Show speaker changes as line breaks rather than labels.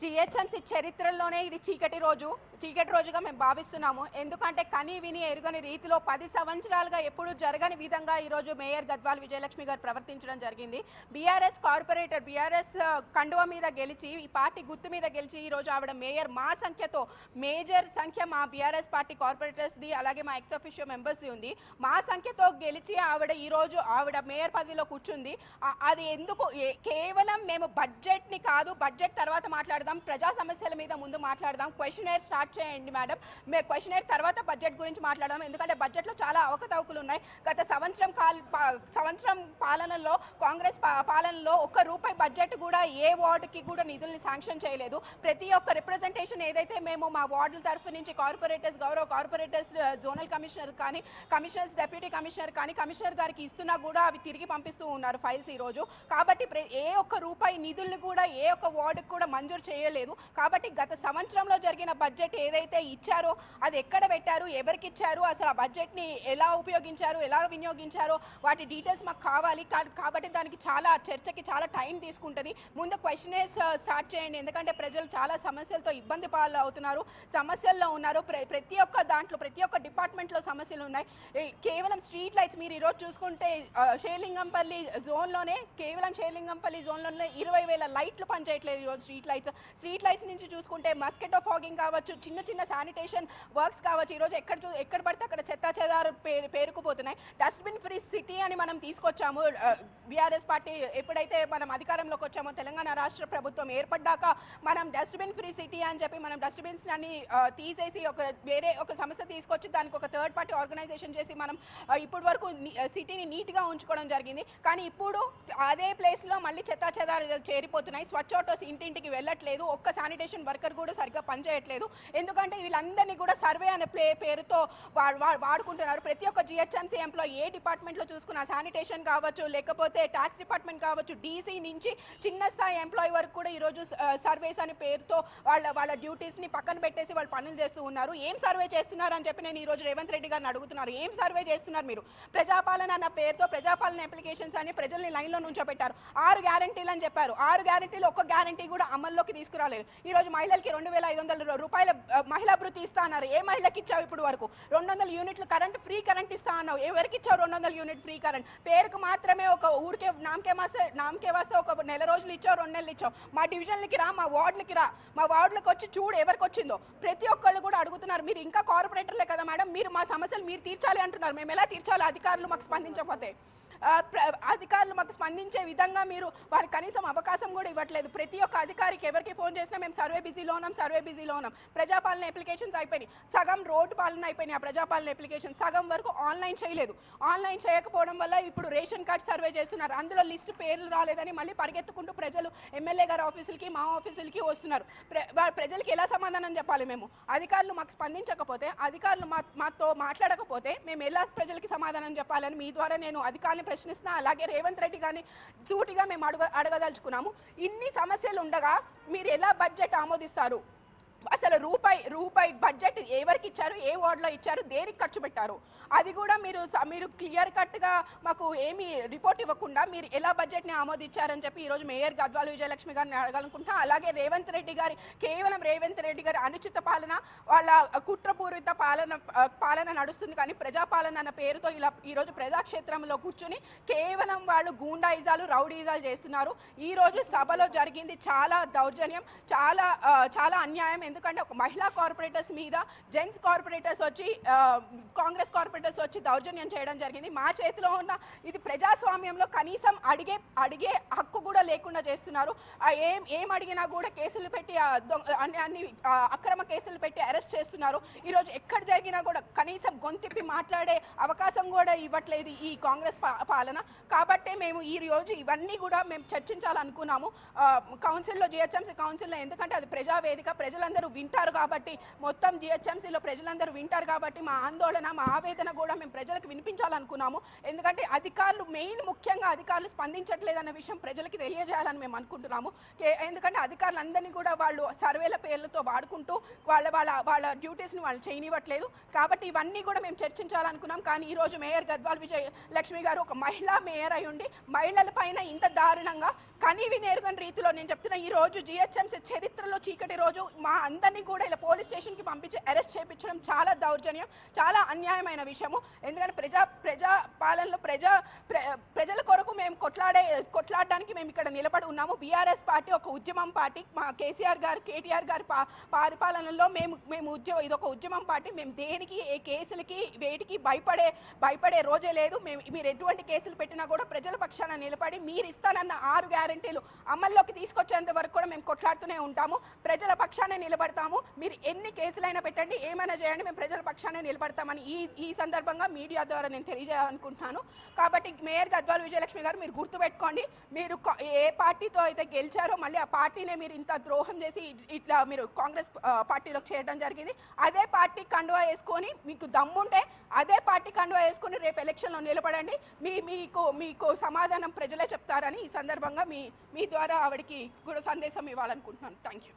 GHMC చరిత్రలోనే ఇది చీకటి రోజుగా మేము భావిస్తున్నాము. ఎందుకంటే కని విని ఎరుగని రీతిలో 10 సంవత్సరాలుగా ఎప్పుడు జరగని విధంగా ఈరోజు మేయర్ గద్వాల విజయలక్ష్మి గారు ప్రవర్తించడం జరిగింది. బీఆర్ఎస్ కార్పొరేటర్ బీఆర్ఎస్ కండువ మీద గెలిచి ఈ పార్టీ గుర్తు మీద గెలిచి ఈరోజు ఆవిడ మేయర్ మా సంఖ్యతో మేజర్ సంఖ్య మా బీఆర్ఎస్ పార్టీ కార్పొరేటర్స్ది అలాగే మా ఎక్స్ అఫీషియో మెంబర్స్ది ఉంది. మా సంఖ్యతో గెలిచి ఆవిడ ఈరోజు ఆవిడ మేయర్ పదవిలో కూర్చుంది. అది ఎందుకు కేవలం మేము బడ్జెట్ని కాదు, బడ్జెట్ తర్వాత మాట్లాడదాం, ప్రజా సమస్యల మీద ముందు మాట్లాడదాం. క్వశ్చనర్ స్టార్ట్ చేయండి మేడం, మేము క్వశ్చనర్ తర్వాత బడ్జెట్ గురించి మాట్లాడదాం. ఎందుకంటే బడ్జెట్లో చాలా అవకతవకలు ఉన్నాయి. గత సంవత్సరం పాలనలో కాంగ్రెస్ పాలనలో ₹1 బడ్జెట్ కూడా ఏ వార్డుకి కూడా నిధుల్ని శాంక్షన్ చేయలేదు. ప్రతి ఒక్క రిప్రజెంటేషన్ ఏదైతే మేము మా వార్డుల తరఫు నుంచి కార్పొరేటర్స్ గౌరవ కార్పొరేటర్స్ జోనల్ కమిషనర్ కానీ కమిషనర్స్ డెప్యూటీ కమిషనర్ కానీ కమిషనర్ గారికి ఇస్తున్నా కూడా అవి తిరిగి పంపిస్తూ ఉన్నారు ఫైల్స్ ఈరోజు. కాబట్టి ఏ ₹1 నిధుల్ని కూడా ఏ ఒక్క వార్డుకి కూడా మంజూరు చేయలేదు. కాబట్టి గత సంవత్సరంలో జరిగిన బడ్జెట్ ఏదైతే ఇచ్చారో అది ఎక్కడ పెట్టారు, ఎవరికి ఇచ్చారు, అసలు ఆ బడ్జెట్ని ఎలా ఉపయోగించారు, ఎలా వినియోగించారో వాటి డీటెయిల్స్ మాకు కావాలి. కాబట్టి దానికి చర్చకి చాలా టైం తీసుకుంటుంది. ముందు క్వశ్చనర్స్ స్టార్ట్ చేయండి. ఎందుకంటే ప్రజలు చాలా సమస్యలతో ఇబ్బంది పాలవుతున్నారు, సమస్యల్లో ఉన్నారు. ప్రతి ఒక్క దాంట్లో ప్రతి ఒక్క డిపార్ట్మెంట్లో సమస్యలు ఉన్నాయి. కేవలం స్ట్రీట్ లైట్స్ మీరు ఈరోజు చూసుకుంటే షేర్లింగంపల్లి జోన్లోనే కేవలం షేర్లింగంపల్లి జోన్లోనే 20,000 లైట్లు పనిచేయట్లేదు ఈరోజు. స్ట్రీట్ లైట్స్ నుంచి చూసుకుంటే మస్కిటో ఫాగింగ్ కావచ్చు, చిన్న చిన్న శానిటేషన్ వర్క్స్ కావచ్చు. ఈరోజు ఎక్కడ పడితే అక్కడ చెత్త చెదారు పేరుకుపోతున్నాయి. డస్ట్బిన్ ఫ్రీ సిటీ అని మనం తీసుకొచ్చాము. బీఆర్ఎస్ పార్టీ ఎప్పుడైతే మనం అధికారంలోకి వచ్చామో, తెలంగాణ రాష్ట్ర ప్రభుత్వం ఏర్పడ్డాక మనం డస్ట్బిన్ ఫ్రీ సిటీ అని చెప్పి మనం డస్ట్బిన్స్ అన్ని తీసేసి వేరే ఒక సంస్థ తీసుకొచ్చి దానికి ఒక థర్డ్ పార్టీ ఆర్గనైజేషన్ చేసి మనం ఇప్పటి వరకు సిటీని నీట్గా ఉంచుకోవడం జరిగింది. కానీ ఇప్పుడు అదే ప్లేస్లో మళ్ళీ చెత్త చెదారు చేరిపోతున్నాయి. స్వచ్ఛ ఆటోస్ ఇంటింటికి వెళ్ళట్లేదు, ఒక్క శానిటేషన్ వర్కర్ కూడా సరిగ్గా పనిచేయట్లేదు. ఎందుకంటే వీళ్ళందరినీ కూడా సర్వే అనే పేరుతో వాడుకుంటున్నారు. ప్రతి ఒక్క జిహెచ్ఎంసీ ఎంప్లాయీ ఏ డిపార్ట్మెంట్లో చూసుకున్నా, శానిటేషన్ కావచ్చు, లేకపోతే ట్యాక్స్ డిపార్ట్మెంట్ కావచ్చు, డీసీ నుంచి చిన్న స్థాయి ఎంప్లాయీ వరకు కూడా ఈరోజు సర్వేస్ అనే పేరుతో వాళ్ళ డ్యూటీస్ని పక్కన పెట్టేసి వాళ్ళు పనులు చేస్తూ ఉన్నారు. ఏం సర్వే చేస్తున్నారు అని చెప్పి నేను ఈరోజు రేవంత్ రెడ్డి గారిని అడుగుతున్నారు. ఏం సర్వే చేస్తున్నారు మీరు? ప్రజాపాలన అన్న పేరుతో ప్రజాపాలన అప్లికేషన్స్ అని ప్రజల్ని లైన్లో నుంచోబెట్టారు. 6 గ్యారంటీలు అని చెప్పారు. 6 గ్యారంటీలు ఒక్క గ్యారంటీ కూడా అమల్లోకి తీసుకురాలేదు. ఈరోజు మహిళలకి ₹2,500 మహిళా భృతి ఇస్తా అన్నారు. ఏ మహిళకి ఇచ్చావు ఇప్పుడు వరకు? 200 యూనిట్లు ఫ్రీ కరెంట్ ఇస్తా అన్నావు. ఎవరికి ఇచ్చావు 200 యూనిట్ ఫ్రీ కరెంట్? పేరుకు మాత్రమే ఒక ఊరికే నామకే వస్తే ఒక నెల రోజులు ఇచ్చావు, 2 నెలలు ఇచ్చావు. మా డివిజన్లకి రా, మా వార్డులకి రా, మా వార్డులకు వచ్చి చూడు ఎవరికి వచ్చిందో. ప్రతి ఒక్కళ్ళు కూడా అడుగుతున్నారు. మీరు ఇంకా కార్పొరేటర్లే కదా మేడం, మీరు మా సమస్యలు మీరు తీర్చాలి అంటున్నారు. మేము ఎలా తీర్చాలి? అధికారులు మాకు స్పందించకపోతే అధికారులు మాకు స్పందించే విధంగా మీరు వారికి కనీసం అవకాశం కూడా ఇవ్వట్లేదు. ప్రతి ఒక్క అధికారికి ఎవరికి ఫోన్ చేసినా మేము సర్వే బిజీలో ఉన్నాం. ప్రజాపాలన అప్లికేషన్స్ అయిపోయినాయి, సగం రోడ్డు పాలన అయిపోయినాయి. ఆ ప్రజాపాలన అప్లికేషన్ సగం వరకు ఆన్లైన్ చేయలేదు. ఆన్లైన్ చేయకపోవడం వల్ల ఇప్పుడు రేషన్ కార్డ్ సర్వే చేస్తున్నారు. అందులో లిస్ట్ పేర్లు రాలేదని మళ్ళీ పరిగెత్తుకుంటూ ప్రజలు ఎమ్మెల్యే గారి ఆఫీసులకి మా ఆఫీసులకి వస్తున్నారు. ప్రజలకి ఎలా సమాధానం చెప్పాలి? మేము అధికారులు మాకు స్పందించకపోతే, అధికారులు మాతో మాట్లాడకపోతే మేము ఎలా ప్రజలకి సమాధానం చెప్పాలని మీ ద్వారా నేను అధికారులు ప్రశ్నిస్తున్నా. అలాగే రేవంత్ రెడ్డి గారిని సూటిగా మేము అడగదలుచుకున్నాము. ఇన్ని సమస్యలు ఉండగా మీరు ఎలా బడ్జెట్ ఆమోదిస్తారు? అసలు రూపాయి బడ్జెట్ ఎవరికి ఇచ్చారు, ఏ వార్డులో ఇచ్చారు, దేనికి ఖర్చు పెట్టారు, అది కూడా మీరు క్లియర్ కట్గా మాకు ఏమీ రిపోర్ట్ ఇవ్వకుండా మీరు ఎలా బడ్జెట్ని ఆమోదించారని చెప్పి ఈరోజు మేయర్ గద్వాల విజయలక్ష్మి గారిని అడగాలనుకుంటున్నా. అలాగే కేవలం రేవంత్ రెడ్డి గారి అనుచిత పాలన, వాళ్ళ కుట్రపూరిత పాలన నడుస్తుంది. కానీ ప్రజాపాలన అన్న పేరుతో ఇలా ఈరోజు ప్రజాక్షేత్రంలో కూర్చుని కేవలం వాళ్ళు గూండాయిజాలు రౌడీజాలు చేస్తున్నారు. ఈరోజు సభలో జరిగింది చాలా దౌర్జన్యం, చాలా అన్యాయం. ఎందుకంటే ఒక మహిళా కార్పొరేటర్స్ మీద జెంట్స్ కార్పొరేటర్స్ వచ్చి కాంగ్రెస్ కార్పొరేటర్స్ వచ్చి దౌర్జన్యం చేయడం జరిగింది. మా చేతిలో ఉన్న ఇది ప్రజాస్వామ్యంలో కనీసం అడిగే హక్కు కూడా లేకుండా చేస్తున్నారు. ఏం అడిగినా కూడా కేసులు పెట్టి అన్ని అక్రమ కేసులు పెట్టి అరెస్ట్ చేస్తున్నారు. ఈరోజు ఎక్కడ జరిగినా కూడా కనీసం గొంతిప్పి మాట్లాడే అవకాశం కూడా ఇవ్వట్లేదు ఈ కాంగ్రెస్ పాలన. కాబట్టే మేము ఈ రోజు ఇవన్నీ కూడా మేము చర్చించాలనుకున్నాము కౌన్సిల్లో, జిహెచ్ఎంసీ కౌన్సిల్లో. ఎందుకంటే అది ప్రజావేదిక, ప్రజలందరూ ప్రజలందరూ వింటారు కాబట్టి, మొత్తం జిహెచ్ఎంసీలో ప్రజలందరూ వింటారు కాబట్టి మా ఆందోళన, మా ఆవేదన కూడా మేము ప్రజలకు వినిపించాలనుకున్నాము. ఎందుకంటే అధికారులు ముఖ్యంగా అధికారులు స్పందించట్లేదన్న విషయం ప్రజలకి తెలియజేయాలని మేము అనుకుంటున్నాము. ఎందుకంటే అధికారులందరినీ కూడా వాళ్ళు సర్వేల పేర్లతో వాడుకుంటూ వాళ్ళ డ్యూటీస్ని వాళ్ళు చేయనివ్వట్లేదు. కాబట్టి ఇవన్నీ కూడా మేము చర్చించాలనుకున్నాం. కానీ ఈరోజు మేయర్ గద్వాల్ విజయలక్ష్మి గారు ఒక మహిళా మేయర్ అయి ఉండి మహిళల పైన ఇంత దారుణంగా కనీవిని ఎరుగని రీతిలో, నేను చెప్తున్నా ఈ రోజు జిహెచ్ఎంసీ చరిత్రలో చీకటి రోజు మా అందరినీ కూడా ఇలా పోలీస్ స్టేషన్కి పంపించి అరెస్ట్ చేయించడం చాలా దౌర్జన్యం, చాలా అన్యాయమైన విషయము. ఎందుకంటే ప్రజా పాలనలో ప్రజల కొరకు మేము కొట్లాడడానికి మేము ఇక్కడ నిలబడి ఉన్నాము. బీఆర్ఎస్ పార్టీ ఒక ఉద్యమం పార్టీ. మా కేసీఆర్ గారు, కేటీఆర్ గారి పరిపాలనలో ఇదొక ఉద్యమం పార్టీ. మేము దేనికి, ఏ కేసులకి వేటికి భయపడే రోజే లేదు. మీరు ఎటువంటి కేసులు పెట్టినా కూడా ప్రజల పక్షాన నిలబడి మీరు ఇస్తానన్న 6 గ్యారెంటీలు అమల్లోకి తీసుకొచ్చేంత వరకు కూడా మేము కొట్లాడుతూనే ఉంటాము. ప్రజల పక్షానే నిలబడతాము. మీరు ఎన్ని కేసులైనా పెట్టండి, ఏమైనా చేయండి, మేము ప్రజల పక్షానే నిలబడతామని ఈ సందర్భంగా మీడియా ద్వారా నేను తెలియజేయాలనుకుంటున్నాను. కాబట్టి మేయర్ గద్వాల్ విజయలక్ష్మి గారు మీరు గుర్తుపెట్టుకోండి, మీరు ఏ పార్టీతో అయితే గెలిచారో మళ్ళీ ఆ పార్టీనే మీరు ఇంత ద్రోహం చేసి ఇట్లా మీరు కాంగ్రెస్ పార్టీలో చేయడం జరిగింది. అదే పార్టీ కండువా వేసుకొని, మీకు దమ్ముంటే అదే పార్టీ కండువా వేసుకొని రేపు ఎలక్షన్లో నిలబడండి. మీకు సమాధానం ప్రజలే చెప్తారని ఈ సందర్భంగా మీ ద్వారా ఆవిడకి కూడా సందేశం ఇవ్వాలనుకుంటున్నాను. Thank you.